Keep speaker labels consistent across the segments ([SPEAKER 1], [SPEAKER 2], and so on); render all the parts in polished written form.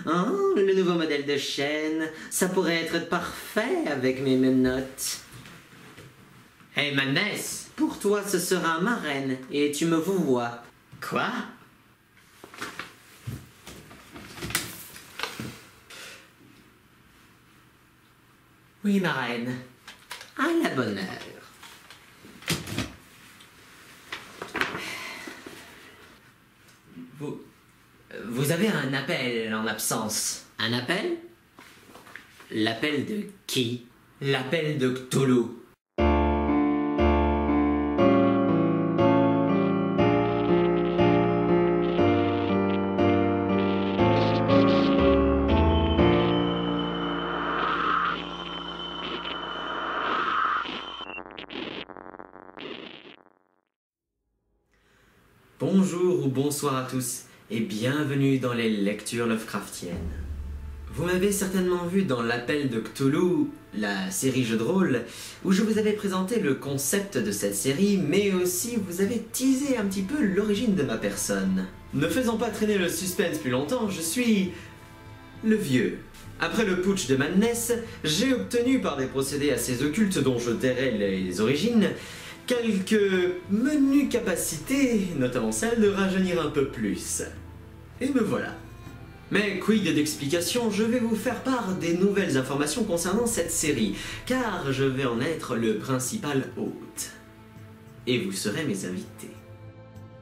[SPEAKER 1] Hein, le nouveau modèle de chaîne, ça pourrait être parfait avec mes menottes.
[SPEAKER 2] Hey Madness!
[SPEAKER 1] Pour toi, ce sera ma reine, et tu me vouvoies.
[SPEAKER 2] Quoi?
[SPEAKER 1] Oui, ma reine. À la bonne heure.
[SPEAKER 2] Vous avez un appel en absence.
[SPEAKER 1] Un appel? L'appel de qui?
[SPEAKER 2] L'appel de Cthulhu. Bonjour ou bonsoir à tous et bienvenue dans les lectures Lovecraftiennes. Vous m'avez certainement vu dans l'appel de Cthulhu, la série jeu de rôle, où je vous avais présenté le concept de cette série, mais aussi vous avez teasé un petit peu l'origine de ma personne. Ne faisons pas traîner le suspense plus longtemps, je suis le vieux. Après le putsch de Madness, j'ai obtenu par des procédés assez occultes dont je tairai les origines, quelques menues capacités, notamment celle de rajeunir un peu plus. Et me voilà. Mais quid d'explication, je vais vous faire part des nouvelles informations concernant cette série, car je vais en être le principal hôte. Et vous serez mes invités.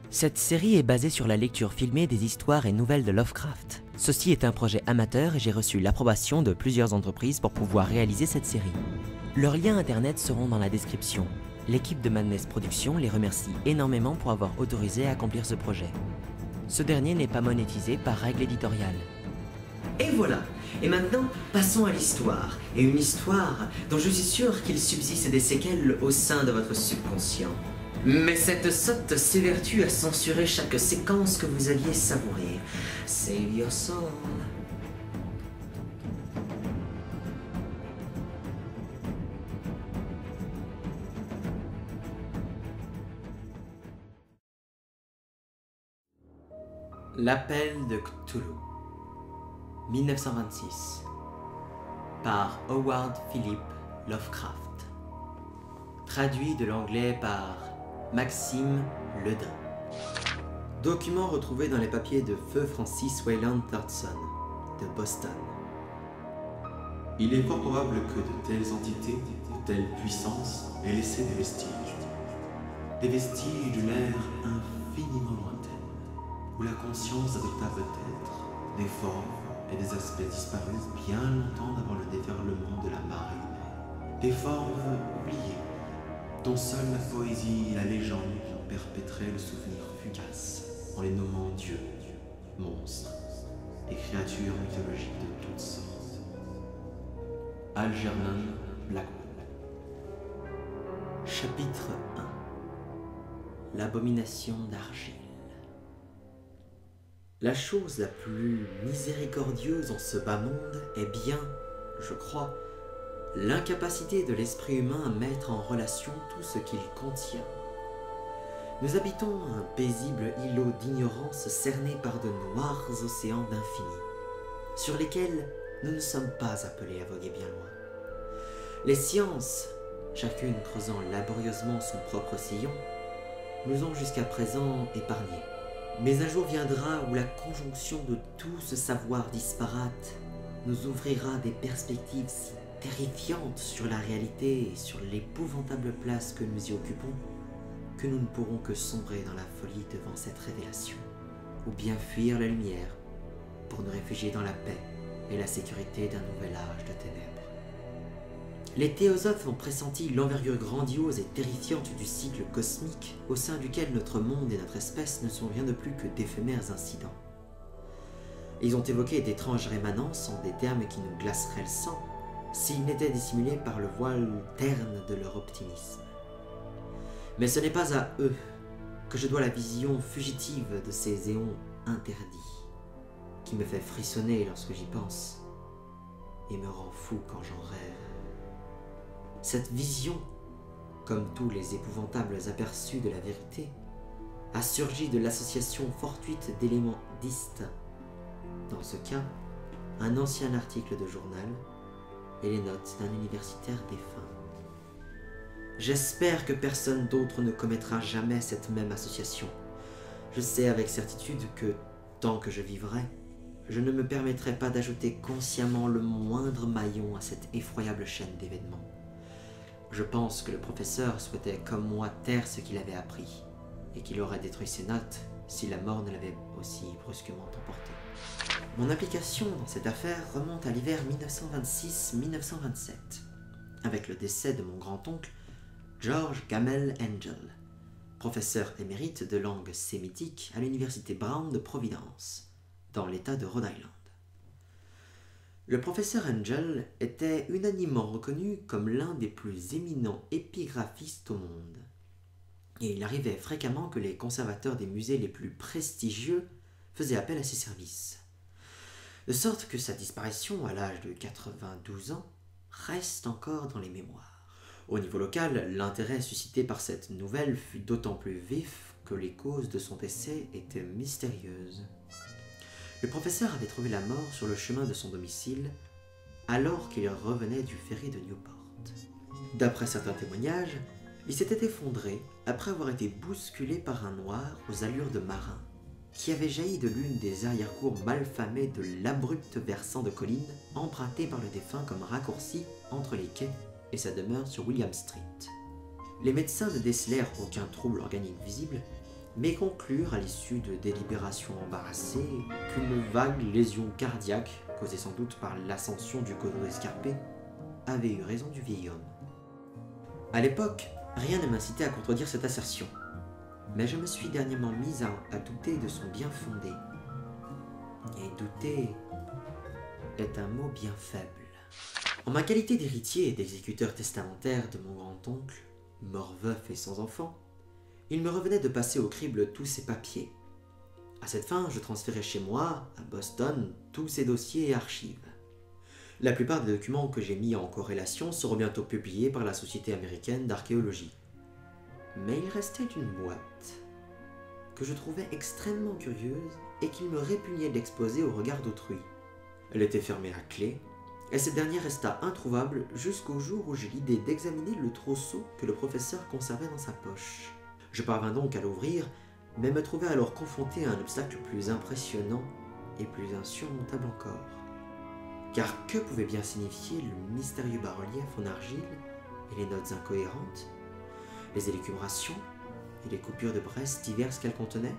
[SPEAKER 3] Cette série est basée sur la lecture filmée des histoires et nouvelles de Lovecraft. Ceci est un projet amateur et j'ai reçu l'approbation de plusieurs entreprises pour pouvoir réaliser cette série. Leurs liens internet seront dans la description. L'équipe de Madness Productions les remercie énormément pour avoir autorisé à accomplir ce projet. Ce dernier n'est pas monétisé par règle éditoriale.
[SPEAKER 1] Et voilà. Et maintenant, passons à l'histoire. Et une histoire dont je suis sûr qu'il subsiste des séquelles au sein de votre subconscient. Mais cette sotte s'évertue à censurer chaque séquence que vous alliez savourer. Save your soul. L'appel de Cthulhu, 1926, par Howard Philip Lovecraft. Traduit de l'anglais par Maxime Ledin. Document retrouvé dans les papiers de feu Francis Wayland Thurston, de Boston.
[SPEAKER 4] Il est fort probable que de telles entités, de telles puissances aient laissé des vestiges d'une ère infiniment lointaine, où la conscience adopta peut-être des formes et des aspects disparus bien longtemps avant le déferlement de la marée humaine. Des formes oubliées, dont seule la poésie et la légende perpétraient le souvenir fugace, en les nommant dieux, monstres et créatures mythologiques de toutes sortes. Algernon Blackwood.
[SPEAKER 1] Chapitre 1. L'abomination d'argile. La chose la plus miséricordieuse en ce bas monde est bien, je crois, l'incapacité de l'esprit humain à mettre en relation tout ce qu'il contient. Nous habitons un paisible îlot d'ignorance cerné par de noirs océans d'infini, sur lesquels nous ne sommes pas appelés à voguer bien loin. Les sciences, chacune creusant laborieusement son propre sillon, nous ont jusqu'à présent épargnés. Mais un jour viendra où la conjonction de tout ce savoir disparate nous ouvrira des perspectives si terrifiantes sur la réalité et sur l'épouvantable place que nous y occupons, que nous ne pourrons que sombrer dans la folie devant cette révélation, ou bien fuir la lumière pour nous réfugier dans la paix et la sécurité d'un nouvel âge de ténèbres. Les théosophes ont pressenti l'envergure grandiose et terrifiante du cycle cosmique au sein duquel notre monde et notre espèce ne sont rien de plus que d'éphémères incidents. Ils ont évoqué d'étranges rémanences en des termes qui nous glaceraient le sang s'ils n'étaient dissimulés par le voile terne de leur optimisme. Mais ce n'est pas à eux que je dois la vision fugitive de ces éons interdits, qui me fait frissonner lorsque j'y pense et me rend fou quand j'en rêve. Cette vision, comme tous les épouvantables aperçus de la vérité, a surgi de l'association fortuite d'éléments distincts. Dans ce cas, un ancien article de journal et les notes d'un universitaire défunt. J'espère que personne d'autre ne commettra jamais cette même association. Je sais avec certitude que, tant que je vivrai, je ne me permettrai pas d'ajouter consciemment le moindre maillon à cette effroyable chaîne d'événements. Je pense que le professeur souhaitait comme moi taire ce qu'il avait appris, et qu'il aurait détruit ses notes si la mort ne l'avait aussi brusquement emporté. Mon implication dans cette affaire remonte à l'hiver 1926-1927, avec le décès de mon grand-oncle George Gamel Angel, professeur émérite de langue sémitique à l'université Brown de Providence, dans l'État de Rhode Island. Le professeur Angel était unanimement reconnu comme l'un des plus éminents épigraphistes au monde, et il arrivait fréquemment que les conservateurs des musées les plus prestigieux faisaient appel à ses services. De sorte que sa disparition à l'âge de 92 ans reste encore dans les mémoires. Au niveau local, l'intérêt suscité par cette nouvelle fut d'autant plus vif que les causes de son décès étaient mystérieuses. Le professeur avait trouvé la mort sur le chemin de son domicile alors qu'il revenait du ferry de Newport. D'après certains témoignages, il s'était effondré après avoir été bousculé par un noir aux allures de marin qui avait jailli de l'une des arrière-cours malfamées de l'abrupt versant de colline emprunté par le défunt comme raccourci entre les quais et sa demeure sur William Street. Les médecins ne décelèrent aucun trouble organique visible, mais conclurent à l'issue de délibérations embarrassées qu'une vague lésion cardiaque, causée sans doute par l'ascension du coteau escarpé, avait eu raison du vieil homme. À l'époque, rien ne m'incitait à contredire cette assertion, mais je me suis dernièrement mise à douter de son bien fondé. Et douter est un mot bien faible. En ma qualité d'héritier et d'exécuteur testamentaire de mon grand-oncle, mort veuf et sans enfant, il me revenait de passer au crible tous ses papiers. À cette fin, je transférais chez moi, à Boston, tous ses dossiers et archives. La plupart des documents que j'ai mis en corrélation seront bientôt publiés par la Société américaine d'archéologie. Mais il restait une boîte que je trouvais extrêmement curieuse et qu'il me répugnait d'exposer au regard d'autrui. Elle était fermée à clé, et cette dernière resta introuvable jusqu'au jour où j'eus l'idée d'examiner le trousseau que le professeur conservait dans sa poche. Je parvins donc à l'ouvrir, mais me trouvai alors confronté à un obstacle plus impressionnant et plus insurmontable encore. Car que pouvait bien signifier le mystérieux bas-relief en argile et les notes incohérentes, les élucubrations et les coupures de Brest diverses qu'elles contenaient?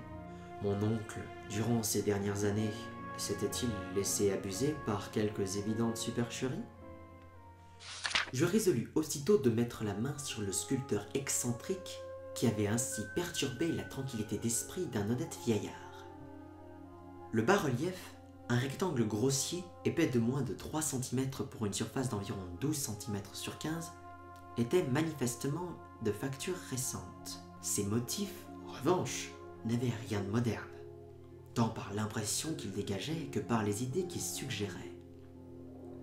[SPEAKER 1] Mon oncle, durant ces dernières années, s'était-il laissé abuser par quelques évidentes supercheries? Je résolus aussitôt de mettre la main sur le sculpteur excentrique qui avait ainsi perturbé la tranquillité d'esprit d'un honnête vieillard. Le bas-relief, un rectangle grossier épais de moins de 3 cm pour une surface d'environ 12 cm sur 15, était manifestement de facture récente. Ses motifs, en revanche, n'avaient rien de moderne, tant par l'impression qu'il dégageait que par les idées qu'il suggérait.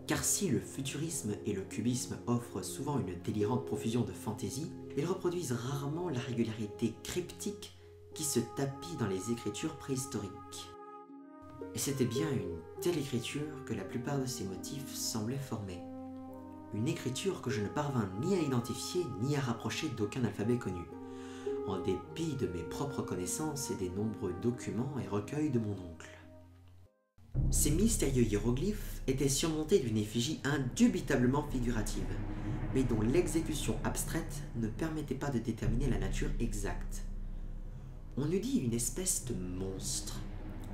[SPEAKER 1] Car si le futurisme et le cubisme offrent souvent une délirante profusion de fantaisie, ils reproduisent rarement la régularité cryptique qui se tapit dans les écritures préhistoriques. Et c'était bien une telle écriture que la plupart de ces motifs semblaient former. Une écriture que je ne parvins ni à identifier ni à rapprocher d'aucun alphabet connu, en dépit de mes propres connaissances et des nombreux documents et recueils de mon oncle. Ces mystérieux hiéroglyphes étaient surmontés d'une effigie indubitablement figurative, mais dont l'exécution abstraite ne permettait pas de déterminer la nature exacte. On eût dit une espèce de monstre,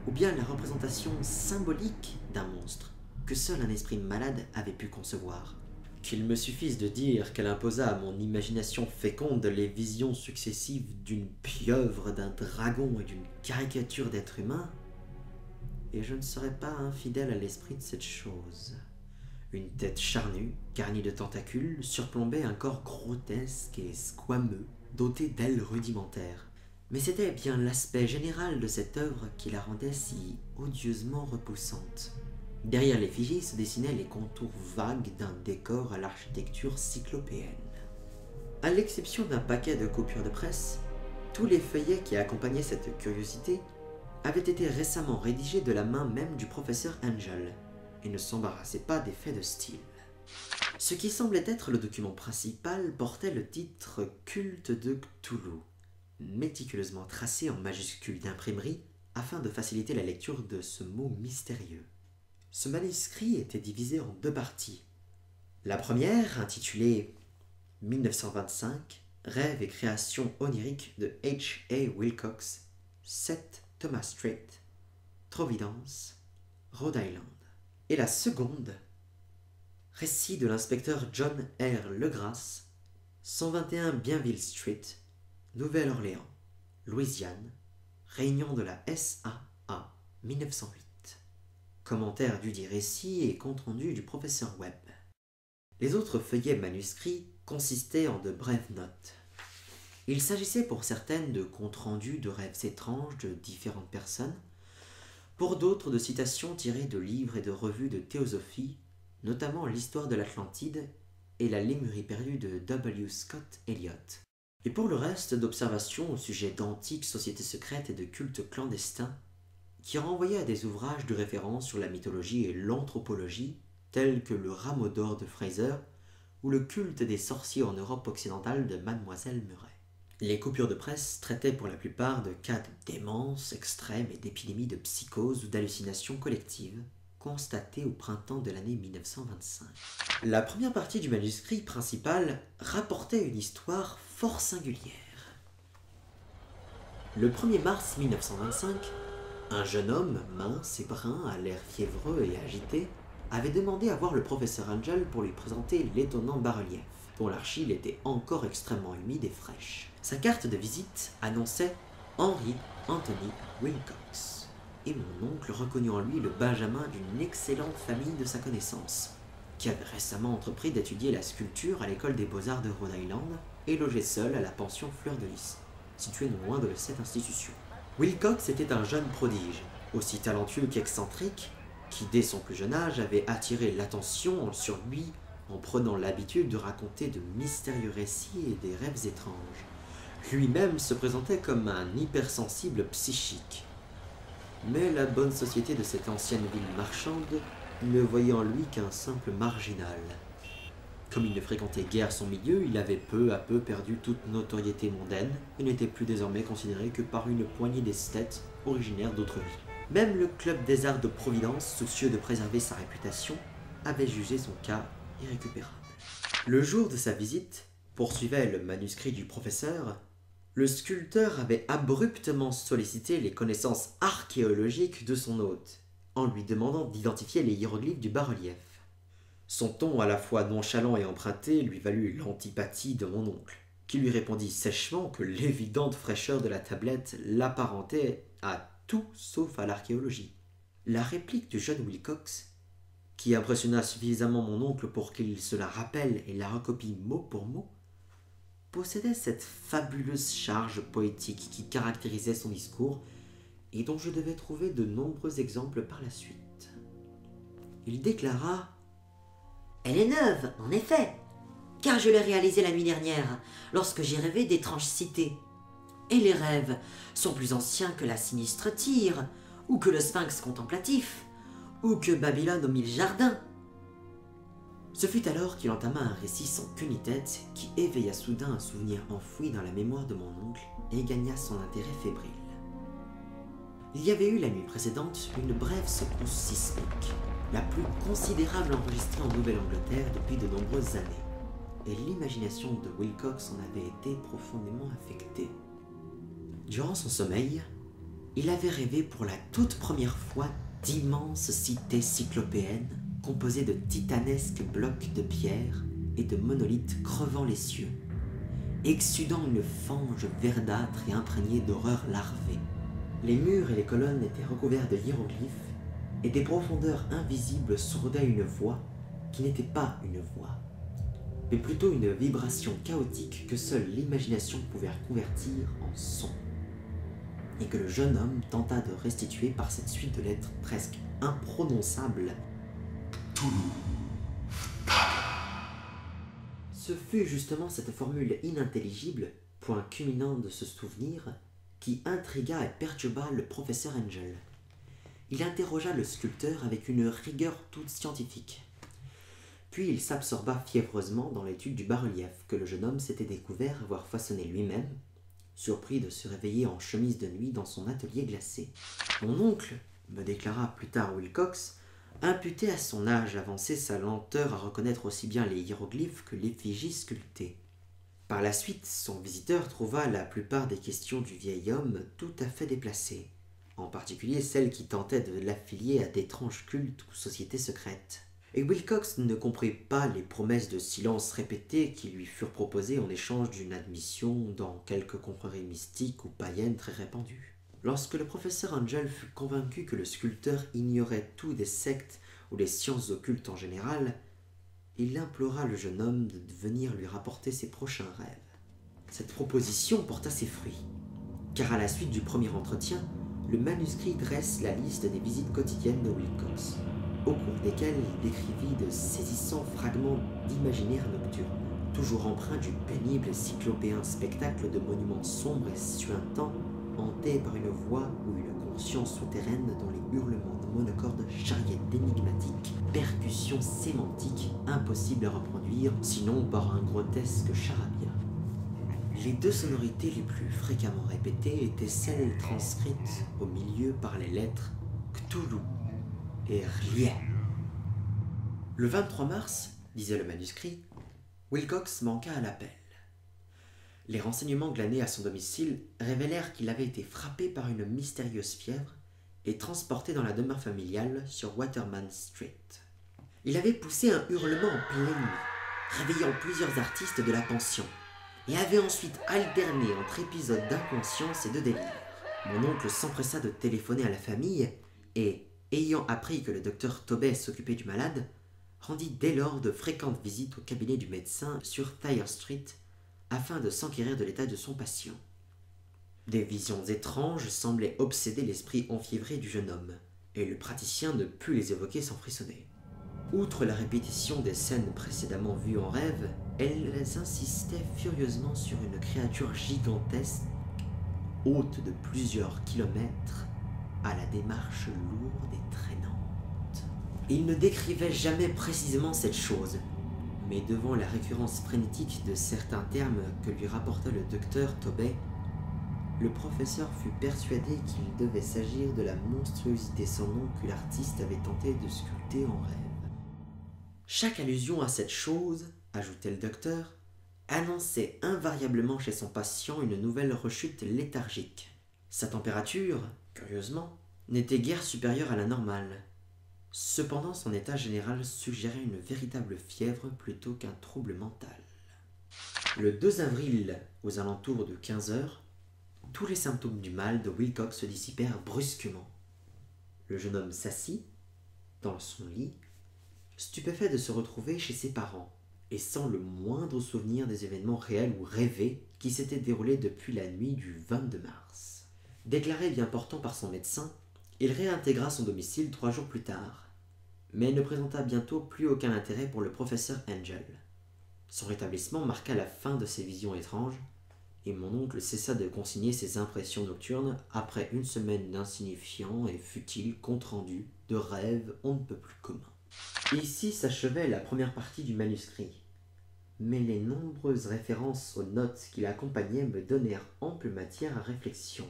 [SPEAKER 1] ou bien la représentation symbolique d'un monstre que seul un esprit malade avait pu concevoir. Qu'il me suffise de dire qu'elle imposa à mon imagination féconde les visions successives d'une pieuvre, d'un dragon et d'une caricature d'être humain, et je ne serais pas infidèle à l'esprit de cette chose. Une tête charnue, garnie de tentacules, surplombait un corps grotesque et squameux, doté d'ailes rudimentaires. Mais c'était bien l'aspect général de cette œuvre qui la rendait si odieusement repoussante. Derrière l'effigie se dessinaient les contours vagues d'un décor à l'architecture cyclopéenne. À l'exception d'un paquet de coupures de presse, tous les feuillets qui accompagnaient cette curiosité avaient été récemment rédigés de la main même du professeur Angel, et ne s'embarrassait pas d'effets de style. Ce qui semblait être le document principal portait le titre « Culte de Cthulhu », méticuleusement tracé en majuscules d'imprimerie afin de faciliter la lecture de ce mot mystérieux. Ce manuscrit était divisé en 2 parties. La première, intitulée 1925, Rêves et créations oniriques de H.A. Wilcox, 7 Thomas Street, Providence, Rhode Island. Et la seconde, Récit de l'inspecteur John R. Legras, 121 Bienville Street, Nouvelle-Orléans, Louisiane, réunion de la SAA, 1908. Commentaire dudit récit et compte-rendu du professeur Webb. Les autres feuillets manuscrits consistaient en de brèves notes. Il s'agissait pour certaines de comptes-rendus de rêves étranges de différentes personnes, pour d'autres de citations tirées de livres et de revues de théosophie, notamment l'histoire de l'Atlantide et la Lémurie perdue de W. Scott Elliott, et pour le reste d'observations au sujet d'antiques sociétés secrètes et de cultes clandestins, qui renvoyaient à des ouvrages de référence sur la mythologie et l'anthropologie, tels que le Rameau d'or de Fraser ou le culte des sorciers en Europe occidentale de Mademoiselle Murray. Les coupures de presse traitaient pour la plupart de cas de démence extrême et d'épidémies de psychose ou d'hallucinations collectives, constatées au printemps de l'année 1925. La première partie du manuscrit principal rapportait une histoire fort singulière. Le 1er mars 1925, un jeune homme, mince et brun, à l'air fiévreux et agité, avait demandé à voir le professeur Angel pour lui présenter l'étonnant bas-relief, dont l'argile était encore extrêmement humide et fraîche. Sa carte de visite annonçait Henry Anthony Wilcox, et mon oncle reconnut en lui le benjamin d'une excellente famille de sa connaissance, qui avait récemment entrepris d'étudier la sculpture à l'école des beaux-arts de Rhode Island et logeait seul à la pension Fleur de Lys, située non loin de cette institution. Wilcox était un jeune prodige, aussi talentueux qu'excentrique, qui dès son plus jeune âge avait attiré l'attention sur lui en prenant l'habitude de raconter de mystérieux récits et des rêves étranges. Lui-même se présentait comme un hypersensible psychique. Mais la bonne société de cette ancienne ville marchande ne voyait en lui qu'un simple marginal. Comme il ne fréquentait guère son milieu, il avait peu à peu perdu toute notoriété mondaine et n'était plus désormais considéré que par une poignée d'esthètes originaires d'autres villes. Même le club des arts de Providence, soucieux de préserver sa réputation, avait jugé son cas irrécupérable. Le jour de sa visite, poursuivait le manuscrit du professeur, le sculpteur avait abruptement sollicité les connaissances archéologiques de son hôte, en lui demandant d'identifier les hiéroglyphes du bas-relief. Son ton à la fois nonchalant et emprunté lui valut l'antipathie de mon oncle, qui lui répondit sèchement que l'évidente fraîcheur de la tablette l'apparentait à tout sauf à l'archéologie. La réplique du jeune Wilcox, qui impressionna suffisamment mon oncle pour qu'il se la rappelle et la recopie mot pour mot, possédait cette fabuleuse charge poétique qui caractérisait son discours et dont je devais trouver de nombreux exemples par la suite. Il déclara « Elle est neuve, en effet, car je l'ai réalisée la nuit dernière, lorsque j'ai rêvé d'étranges cités. Et les rêves sont plus anciens que la sinistre Tyr, ou que le sphinx contemplatif, ou que Babylone aux 1000 jardins. » Ce fut alors qu'il entama un récit sans queue ni tête qui éveilla soudain un souvenir enfoui dans la mémoire de mon oncle et gagna son intérêt fébrile. Il y avait eu la nuit précédente une brève secousse sismique, la plus considérable enregistrée en Nouvelle-Angleterre depuis de nombreuses années, et l'imagination de Wilcox en avait été profondément affectée. Durant son sommeil, il avait rêvé pour la toute première fois d'immenses cités cyclopéennes composées de titanesques blocs de pierre et de monolithes crevant les cieux, exsudant une fange verdâtre et imprégnée d'horreurs larvées. Les murs et les colonnes étaient recouverts de hiéroglyphes, et des profondeurs invisibles sourdaient une voix qui n'était pas une voix, mais plutôt une vibration chaotique que seule l'imagination pouvait convertir en son, et que le jeune homme tenta de restituer par cette suite de lettres presque imprononçables. Ce fut justement cette formule inintelligible, point culminant de ce souvenir, qui intrigua et perturba le professeur Angel. il interrogea le sculpteur avec une rigueur toute scientifique. Puis il s'absorba fiévreusement dans l'étude du bas-relief que le jeune homme s'était découvert avoir façonné lui-même, surpris de se réveiller en chemise de nuit dans son atelier glacé. Mon oncle, me déclara plus tard Wilcox, imputait à son âge avancé sa lenteur à reconnaître aussi bien les hiéroglyphes que l'effigie sculptée. Par la suite, son visiteur trouva la plupart des questions du vieil homme tout à fait déplacées, en particulier celles qui tentaient de l'affilier à d'étranges cultes ou sociétés secrètes. Et Wilcox ne comprit pas les promesses de silence répétées qui lui furent proposées en échange d'une admission dans quelque confrérie mystique ou païenne très répandue. Lorsque le professeur Angel fut convaincu que le sculpteur ignorait tout des sectes ou des sciences occultes en général, il implora le jeune homme de venir lui rapporter ses prochains rêves. Cette proposition porta ses fruits, car à la suite du premier entretien, le manuscrit dresse la liste des visites quotidiennes de Wilcox, au cours desquelles il décrivit de saisissants fragments d'imaginaire nocturne, toujours empreints du pénible cyclopéen spectacle de monuments sombres et suintants, hantés par une voix ou une conscience souterraine dont les hurlements de monocordes charriaient d'énigmatiques percussions sémantiques impossibles à reproduire, sinon par un grotesque charabia. Les deux sonorités les plus fréquemment répétées étaient celles transcrites au milieu par les lettres Cthulhu et R'lyeh. Le 23 mars, disait le manuscrit, Wilcox manqua à l'appel. Les renseignements glanés à son domicile révélèrent qu'il avait été frappé par une mystérieuse fièvre et transporté dans la demeure familiale sur Waterman Street. Il avait poussé un hurlement en pleine nuit, réveillant plusieurs artistes de la pension, et avait ensuite alterné entre épisodes d'inconscience et de délire. Mon oncle s'empressa de téléphoner à la famille et, ayant appris que le docteur Tobey s'occupait du malade, rendit dès lors de fréquentes visites au cabinet du médecin sur Thayer Street afin de s'enquérir de l'état de son patient. Des visions étranges semblaient obséder l'esprit enfiévré du jeune homme, et le praticien ne put les évoquer sans frissonner. Outre la répétition des scènes précédemment vues en rêve, elles insistaient furieusement sur une créature gigantesque, haute de plusieurs kilomètres, à la démarche lourde et traînante. Il ne décrivait jamais précisément cette chose, mais devant la récurrence frénétique de certains termes que lui rapporta le docteur Tobey, le professeur fut persuadé qu'il devait s'agir de la monstruosité sans nom que l'artiste avait tenté de sculpter en rêve. Chaque allusion à cette chose, ajoutait le docteur, annonçait invariablement chez son patient une nouvelle rechute léthargique. Sa température, curieusement, n'était guère supérieure à la normale. Cependant, son état général suggérait une véritable fièvre plutôt qu'un trouble mental. Le 2 avril, aux alentours de 15 heures, tous les symptômes du mal de Wilcox se dissipèrent brusquement. Le jeune homme s'assit, dans son lit, stupéfait de se retrouver chez ses parents, et sans le moindre souvenir des événements réels ou rêvés qui s'étaient déroulés depuis la nuit du 22 mars. Déclaré bien portant par son médecin, il réintégra son domicile 3 jours plus tard, mais ne présenta bientôt plus aucun intérêt pour le professeur Angel. Son rétablissement marqua la fin de ses visions étranges, et mon oncle cessa de consigner ses impressions nocturnes après une semaine d'insignifiants et futiles comptes rendus de rêves on ne peut plus communs. Ici s'achevait la première partie du manuscrit, mais les nombreuses références aux notes qui l'accompagnaient me donnèrent ample matière à réflexion.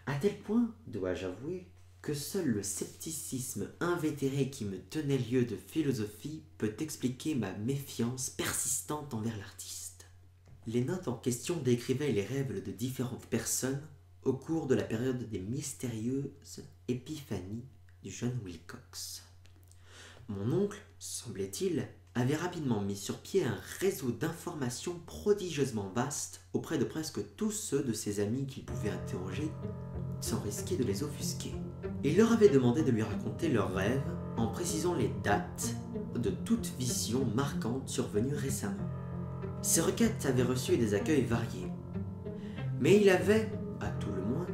[SPEAKER 1] À tel point, dois-je avouer, que seul le scepticisme invétéré qui me tenait lieu de philosophie peut expliquer ma méfiance persistante envers l'artiste. Les notes en question décrivaient les rêves de différentes personnes au cours de la période des mystérieuses épiphanies du jeune Wilcox. Mon oncle, semblait-il, avait rapidement mis sur pied un réseau d'informations prodigieusement vaste auprès de presque tous ceux de ses amis qu'il pouvait interroger sans risquer de les offusquer. Il leur avait demandé de lui raconter leurs rêves en précisant les dates de toute vision marquante survenue récemment. Ces requêtes avaient reçu des accueils variés, mais il avait, à tout le moins,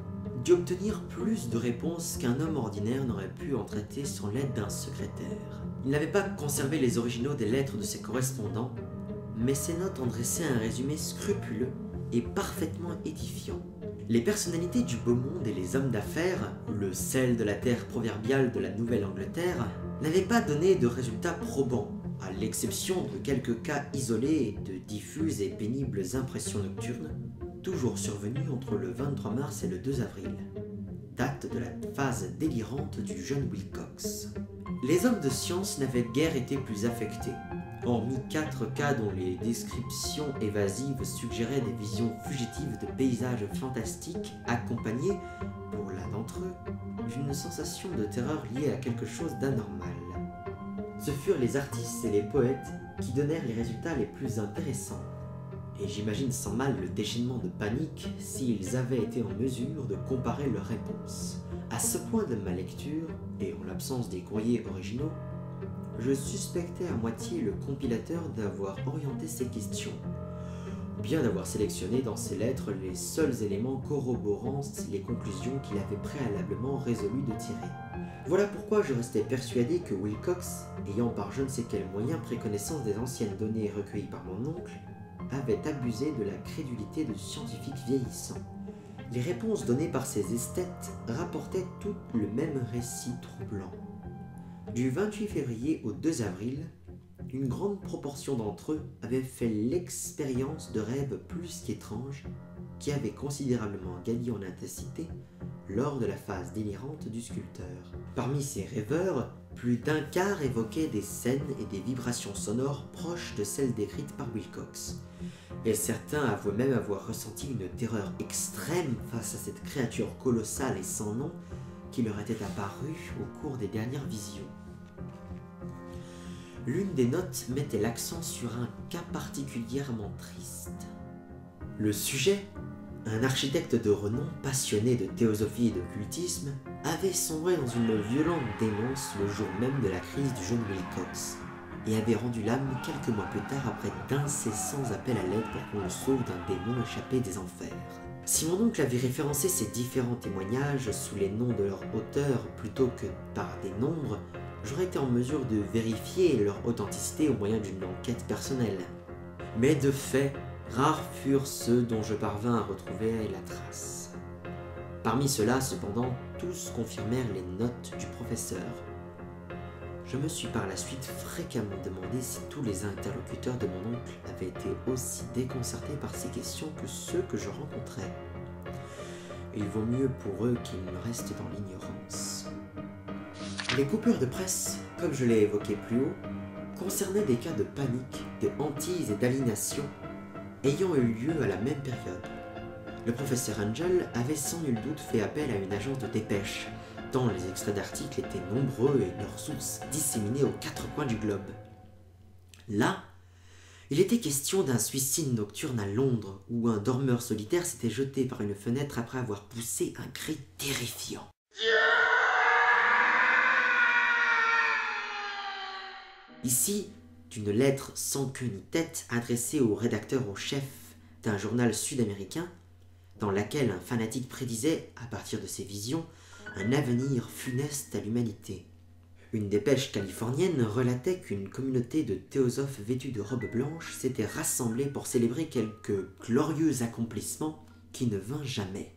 [SPEAKER 1] dû obtenir plus de réponses qu'un homme ordinaire n'aurait pu en traiter sans l'aide d'un secrétaire. Il n'avait pas conservé les originaux des lettres de ses correspondants, mais ses notes en dressaient un résumé scrupuleux et parfaitement édifiant. Les personnalités du beau monde et les hommes d'affaires, le sel de la terre proverbial de la Nouvelle-Angleterre, n'avaient pas donné de résultats probants, à l'exception de quelques cas isolés de diffuses et pénibles impressions nocturnes, toujours survenues entre le 23 mars et le 2 avril, date de la phase délirante du jeune Wilcox. Les hommes de science n'avaient guère été plus affectés, hormis 4 cas dont les descriptions évasives suggéraient des visions fugitives de paysages fantastiques accompagnées, pour l'un d'entre eux, d'une sensation de terreur liée à quelque chose d'anormal. Ce furent les artistes et les poètes qui donnèrent les résultats les plus intéressants. Et j'imagine sans mal le déchaînement de panique s'ils avaient été en mesure de comparer leurs réponses. À ce point de ma lecture, et en l'absence des courriers originaux, je suspectais à moitié le compilateur d'avoir orienté ces questions, ou bien d'avoir sélectionné dans ses lettres les seuls éléments corroborant les conclusions qu'il avait préalablement résolu de tirer. Voilà pourquoi je restais persuadé que Wilcox, ayant par je ne sais quel moyen pris connaissance des anciennes données recueillies par mon oncle, avait abusé de la crédulité de scientifiques vieillissants. Les réponses données par ces esthètes rapportaient toutes le même récit troublant. Du 28 février au 2 avril, une grande proportion d'entre eux avaient fait l'expérience de rêves plus qu'étranges qui avaient considérablement gagné en intensité lors de la phase délirante du sculpteur. Parmi ces rêveurs, plus d'un quart évoquaient des scènes et des vibrations sonores proches de celles décrites par Wilcox, et certains avouaient même avoir ressenti une terreur extrême face à cette créature colossale et sans nom qui leur était apparue au cours des dernières visions. L'une des notes mettait l'accent sur un cas particulièrement triste. Le sujet, un architecte de renom passionné de théosophie et d'occultisme, avait sombré dans une violente démence le jour même de la crise du jeune Wilcox et avait rendu l'âme quelques mois plus tard après d'incessants appels à l'aide pour qu'on le sauve d'un démon échappé des enfers. Si mon oncle avait référencé ces différents témoignages sous les noms de leurs auteurs plutôt que par des nombres, j'aurais été en mesure de vérifier leur authenticité au moyen d'une enquête personnelle. Mais de fait, rares furent ceux dont je parvins à retrouver la trace. Parmi ceux-là, cependant, tous confirmèrent les notes du professeur. Je me suis par la suite fréquemment demandé si tous les interlocuteurs de mon oncle avaient été aussi déconcertés par ces questions que ceux que je rencontrais. Il vaut mieux pour eux qu'ils ne restent dans l'ignorance. Les coupures de presse, comme je l'ai évoqué plus haut, concernaient des cas de panique, de hantise et d'aliénation ayant eu lieu à la même période. Le professeur Angel avait sans nul doute fait appel à une agence de dépêche, tant les extraits d'articles étaient nombreux et leurs sources disséminées aux 4 coins du globe. Là, il était question d'un suicide nocturne à Londres, où un dormeur solitaire s'était jeté par une fenêtre après avoir poussé un cri terrifiant. Ici, d'une lettre sans queue ni tête adressée au rédacteur au chef d'un journal sud-américain, dans laquelle un fanatique prédisait, à partir de ses visions, un avenir funeste à l'humanité. Une dépêche californienne relatait qu'une communauté de théosophes vêtus de robes blanches s'était rassemblée pour célébrer quelque glorieux accomplissement qui ne vint jamais.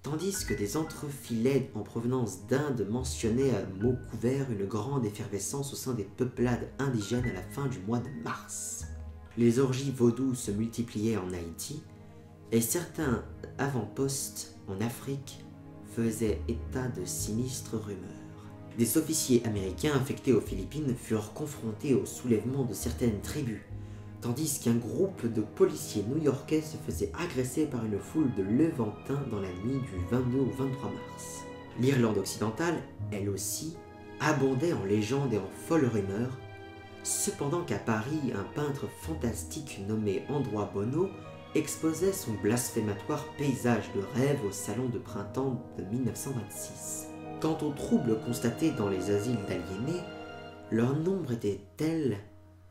[SPEAKER 1] Tandis que des entrefilets en provenance d'Inde mentionnaient à mots couverts une grande effervescence au sein des peuplades indigènes à la fin du mois de mars. Les orgies vaudoues se multipliaient en Haïti, et certains avant-postes en Afrique faisaient état de sinistres rumeurs. Des officiers américains affectés aux Philippines furent confrontés au soulèvement de certaines tribus, tandis qu'un groupe de policiers new-yorkais se faisait agresser par une foule de Levantins dans la nuit du 22 au 23 mars. L'Irlande occidentale, elle aussi, abondait en légendes et en folles rumeurs, cependant qu'à Paris, un peintre fantastique nommé Androit Bonneau exposait son blasphématoire paysage de rêve au salon de printemps de 1926. Quant aux troubles constatés dans les asiles d'aliénés, leur nombre était tel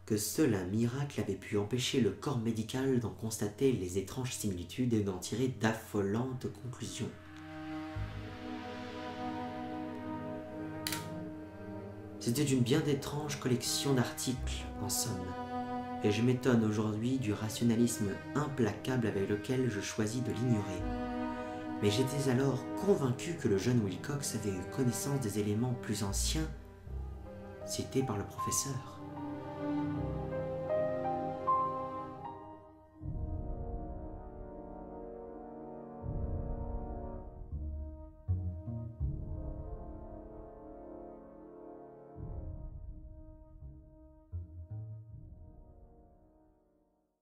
[SPEAKER 1] que seul un miracle avait pu empêcher le corps médical d'en constater les étranges similitudes et d'en tirer d'affolantes conclusions. C'était une bien étrange collection d'articles, en somme, et je m'étonne aujourd'hui du rationalisme implacable avec lequel je choisis de l'ignorer. mais j'étais alors convaincu que le jeune Wilcox avait eu connaissance des éléments plus anciens cités par le professeur.